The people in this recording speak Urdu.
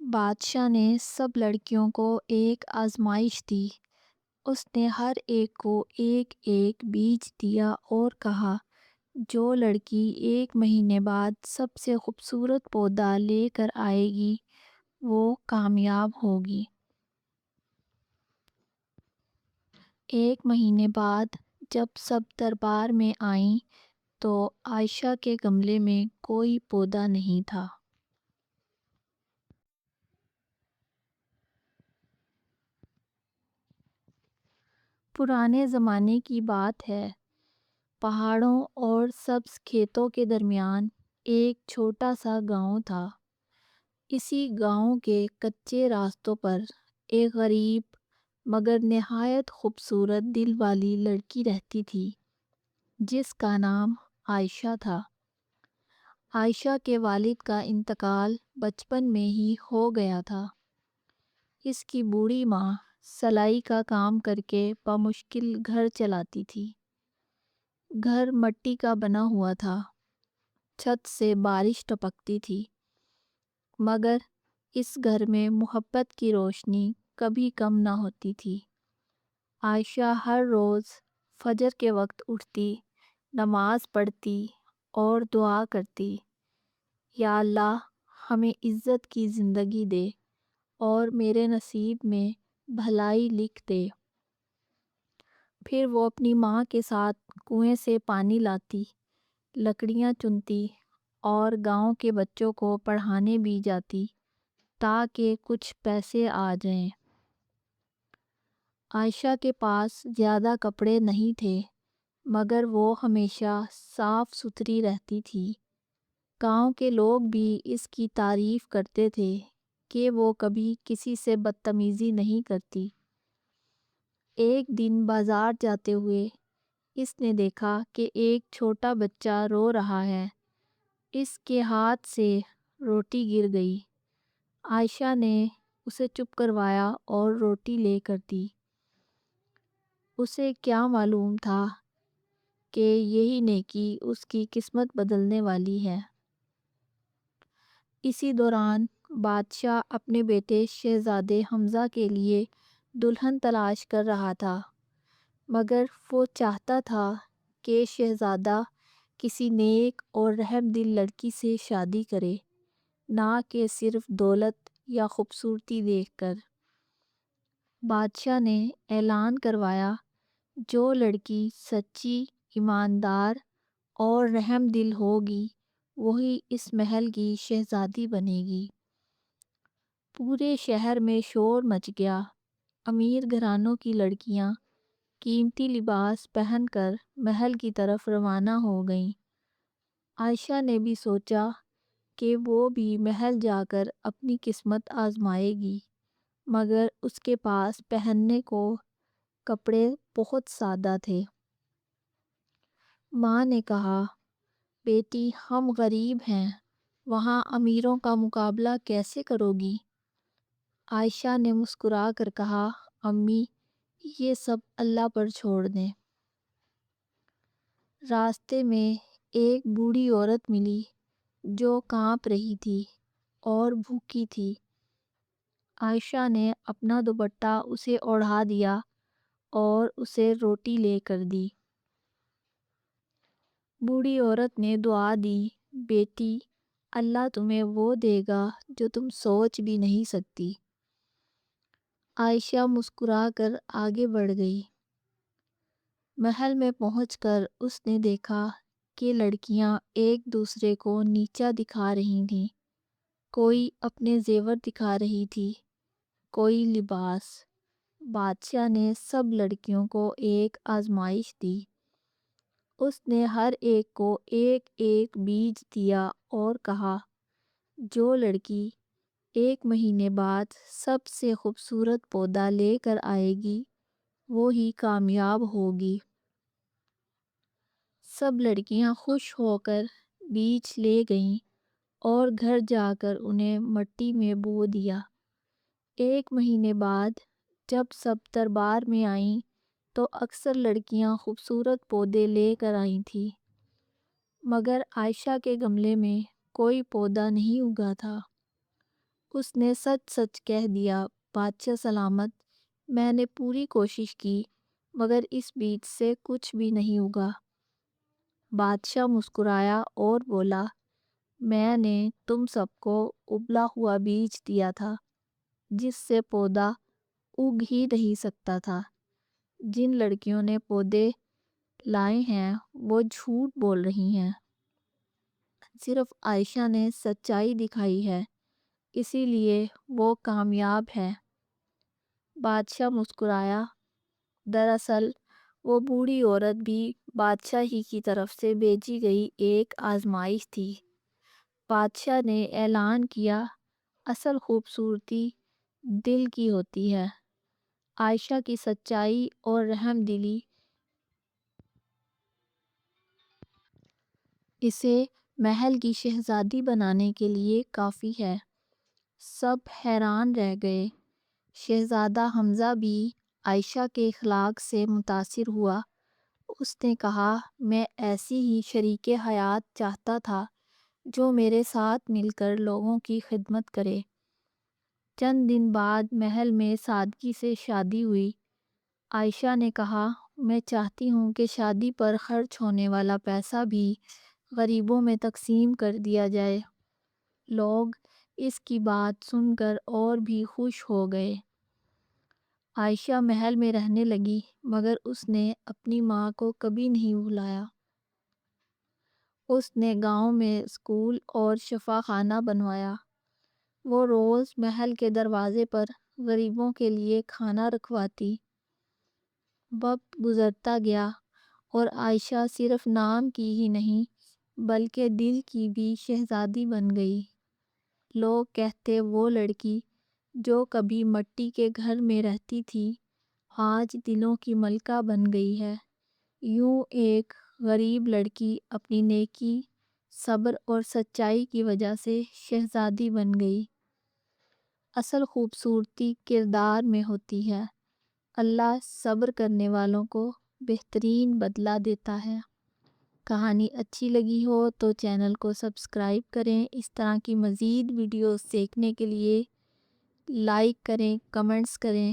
بادشاہ نے سب لڑکیوں کو ایک آزمائش دی۔ اس نے ہر ایک کو ایک ایک بیج دیا اور کہا، جو لڑکی 1 مہینے بعد سب سے خوبصورت پودا لے کر آئے گی وہ کامیاب ہوگی۔ 1 مہینے بعد جب سب دربار میں آئیں تو عائشہ کے گملے میں کوئی پودا نہیں تھا۔ پرانے زمانے کی بات ہے، پہاڑوں اور سبز کھیتوں کے درمیان ایک چھوٹا سا گاؤں تھا۔ اسی گاؤں کے کچے راستوں پر ایک غریب مگر نہایت خوبصورت دل والی لڑکی رہتی تھی جس کا نام عائشہ تھا۔ عائشہ کے والد کا انتقال بچپن میں ہی ہو گیا تھا۔ اس کی بوڑھی ماں سلائی کا کام کر کے بمشکل گھر چلاتی تھی۔ گھر مٹی کا بنا ہوا تھا، چھت سے بارش ٹپکتی تھی، مگر اس گھر میں محبت کی روشنی کبھی کم نہ ہوتی تھی۔ عائشہ ہر روز فجر کے وقت اٹھتی، نماز پڑھتی اور دعا کرتی، یا اللہ ہمیں عزت کی زندگی دے اور میرے نصیب میں بھلائی لکھ دے۔ پھر وہ اپنی ماں کے ساتھ کنویں سے پانی لاتی، لکڑیاں چنتی اور گاؤں کے بچوں کو پڑھانے بھی جاتی تاکہ کچھ پیسے آ جائیں۔ عائشہ کے پاس زیادہ کپڑے نہیں تھے، مگر وہ ہمیشہ صاف ستھری رہتی تھی۔ گاؤں کے لوگ بھی اس کی تعریف کرتے تھے کہ وہ کبھی کسی سے بدتمیزی نہیں کرتی۔ ایک دن بازار جاتے ہوئے اس نے دیکھا کہ ایک چھوٹا بچہ رو رہا ہے۔ اس کے ہاتھ سے روٹی گر گئی۔ عائشہ نے اسے چپ کروایا اور روٹی لے کر دی۔ اسے کیا معلوم تھا کہ یہی نیکی اس کی قسمت بدلنے والی ہے۔ اسی دوران بادشاہ اپنے بیٹے شہزادے حمزہ کے لیے دلہن تلاش کر رہا تھا، مگر وہ چاہتا تھا کہ شہزادہ کسی نیک اور رحم دل لڑکی سے شادی کرے، نہ کہ صرف دولت یا خوبصورتی دیکھ کر۔ بادشاہ نے اعلان کروایا، جو لڑکی سچی، ایماندار اور رحم دل ہوگی وہی اس محل کی شہزادی بنے گی۔ پورے شہر میں شور مچ گیا۔ امیر گھرانوں کی لڑکیاں قیمتی لباس پہن کر محل کی طرف روانہ ہو گئیں۔ عائشہ نے بھی سوچا کہ وہ بھی محل جا کر اپنی قسمت آزمائے گی، مگر اس کے پاس پہننے کو کپڑے بہت سادہ تھے۔ ماں نے کہا، بیٹی ہم غریب ہیں، وہاں امیروں کا مقابلہ کیسے کرو گی؟ عائشہ نے مسکرا کر کہا، امی یہ سب اللہ پر چھوڑ دیں۔ راستے میں ایک بوڑھی عورت ملی جو کانپ رہی تھی اور بھوکی تھی۔ عائشہ نے اپنا دوپٹہ اسے اوڑھا دیا اور اسے روٹی لے کر دی۔ بوڑھی عورت نے دعا دی، بیٹی اللہ تمہیں وہ دے گا جو تم سوچ بھی نہیں سکتی۔ عائشہ مسکرا کر آگے بڑھ گئی۔ محل میں پہنچ کر اس نے دیکھا کہ لڑکیاں ایک دوسرے کو نیچا دکھا رہی تھیں۔ کوئی اپنے زیور دکھا رہی تھی، کوئی لباس۔ بادشاہ نے سب لڑکیوں کو ایک آزمائش دی۔ اس نے ہر ایک کو ایک ایک بیج دیا اور کہا، جو لڑکی 1 مہینے بعد سب سے خوبصورت پودا لے کر آئے گی وہی کامیاب ہوگی۔ سب لڑکیاں خوش ہو کر بیج لے گئیں اور گھر جا کر انہیں مٹی میں بو دیا۔ 1 مہینے بعد جب سب دربار میں آئیں تو اکثر لڑکیاں خوبصورت پودے لے کر آئی تھیں، مگر عائشہ کے گملے میں کوئی پودا نہیں اگا تھا۔ اس نے سچ سچ کہہ دیا، بادشاہ سلامت، میں نے پوری کوشش کی مگر اس بیج سے کچھ بھی نہیں ہوگا۔ بادشاہ مسکرایا اور بولا، میں نے تم سب کو ابلا ہوا بیج دیا تھا جس سے پودا اگ ہی نہیں سکتا تھا۔ جن لڑکیوں نے پودے لائے ہیں وہ جھوٹ بول رہی ہیں، صرف عائشہ نے سچائی دکھائی ہے، اسی لیے وہ کامیاب ہے۔ بادشاہ مسکرایا، دراصل وہ بوڑھی عورت بھی بادشاہ ہی کی طرف سے بھیجی گئی ایک آزمائش تھی۔ بادشاہ نے اعلان کیا، اصل خوبصورتی دل کی ہوتی ہے۔ عائشہ کی سچائی اور رحم دلی اسے محل کی شہزادی بنانے کے لیے کافی ہے۔ سب حیران رہ گئے۔ شہزادہ حمزہ بھی عائشہ کے اخلاق سے متاثر ہوا۔ اس نے کہا، میں ایسی ہی شریک حیات چاہتا تھا جو میرے ساتھ مل کر لوگوں کی خدمت کرے۔ چند دن بعد محل میں سادگی سے شادی ہوئی۔ عائشہ نے کہا، میں چاہتی ہوں کہ شادی پر خرچ ہونے والا پیسہ بھی غریبوں میں تقسیم کر دیا جائے۔ لوگ اس کی بات سن کر اور بھی خوش ہو گئے۔ عائشہ محل میں رہنے لگی مگر اس نے اپنی ماں کو کبھی نہیں بھلایا۔ اس نے گاؤں میں اسکول اور شفا خانہ بنوایا۔ وہ روز محل کے دروازے پر غریبوں کے لیے کھانا رکھواتی۔ وقت گزرتا گیا اور عائشہ صرف نام کی ہی نہیں بلکہ دل کی بھی شہزادی بن گئی۔ لوگ کہتے وہ لڑکی جو کبھی مٹی کے گھر میں رہتی تھی آج دلوں کی ملکہ بن گئی ہے۔ یوں ایک غریب لڑکی اپنی نیکی، صبر اور سچائی کی وجہ سے شہزادی بن گئی۔ اصل خوبصورتی کردار میں ہوتی ہے۔ اللہ صبر کرنے والوں کو بہترین بدلہ دیتا ہے۔ کہانی اچھی لگی ہو تو چینل کو سبسکرائب کریں۔ اس طرح کی مزید ویڈیوز دیکھنے کے لیے لائک کریں، کمنٹس کریں۔